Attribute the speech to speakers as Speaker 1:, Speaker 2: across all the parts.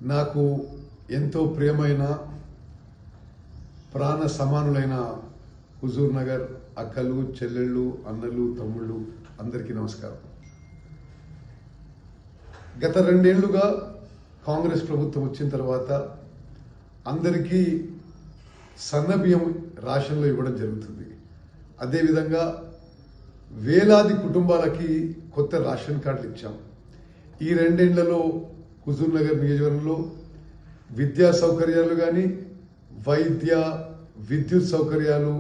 Speaker 1: నాకు ఎంతో ప్రియమైన ప్రాణ సమానులైన హుజూర్ నగర్ అక్కలు చెల్లెళ్ళు అన్నలు తమ్ముళ్ళు అందరికీ నమస్కారం. గత 2 ఏళ్లుగా కాంగ్రెస్ ప్రభుత్వం వచ్చిన తర్వాత అందరికీ సన్నబియ్యం రేషన్లో ఇవ్వడం జరుగుతుంది. అదేవిధంగా వేలాది కుటుంబాలకి కొత్త రేషన్ కార్డులు ఇచ్చాం. ఈ 2 ఏళ్లలో హుజూర్ నగర్ నియోజకవర్గంలో విద్యా సౌకర్యాలు కానీ, వైద్య విద్యుత్ సౌకర్యాలు,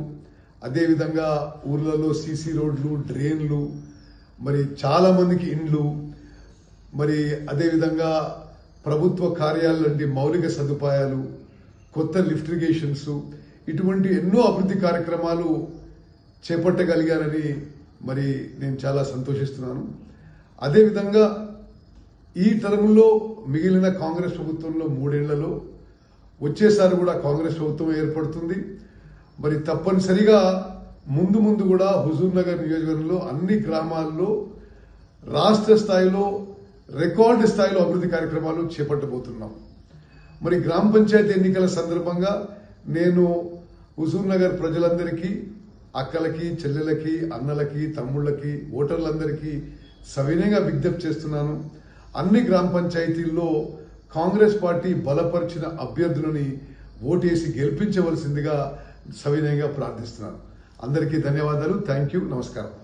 Speaker 1: అదేవిధంగా ఊర్లలో సీసీ రోడ్లు, డ్రైన్లు, మరి చాలా మందికి ఇండ్లు, మరి అదేవిధంగా ప్రభుత్వ కార్యాలయం లాంటి మౌలిక సదుపాయాలు, కొత్త లిఫ్ట్ ఇరిగేషన్స్, ఇటువంటి ఎన్నో అభివృద్ధి కార్యక్రమాలు చేపట్టగలిగానని మరి నేను చాలా సంతోషిస్తున్నాను. అదేవిధంగా ఈ టర్మ్లో మిగిలిన కాంగ్రెస్ ప్రభుత్వంలో 3 ఏళ్లలో వచ్చేసారి కూడా కాంగ్రెస్ ప్రభుత్వం ఏర్పడుతుంది. మరి తప్పనిసరిగా ముందు కూడా హుజూర్ నగర్ నియోజకవర్గంలో అన్ని గ్రామాల్లో రాష్ట్ర స్థాయిలో రికార్డు స్థాయిలో అభివృద్ధి కార్యక్రమాలు చేపట్టబోతున్నాం. మరి గ్రామ పంచాయతీ ఎన్నికల సందర్భంగా నేను హుజూర్ నగర్ ప్రజలందరికీ, అక్కలకి, చెల్లెలకి, అన్నలకి, తమ్ముళ్ళకి, ఓటర్లందరికీ సవినయంగా విజ్ఞప్తి చేస్తున్నాను. అన్ని గ్రామ పంచాయతీల్లో కాంగ్రెస్ పార్టీ బలపరిచిన అభ్యర్థులని ఓటేసి గెలిపించవలసిందిగా సవినయంగా ప్రార్థిస్తున్నాను. అందరికీ ధన్యవాదాలు. Thank you. నమస్కారం.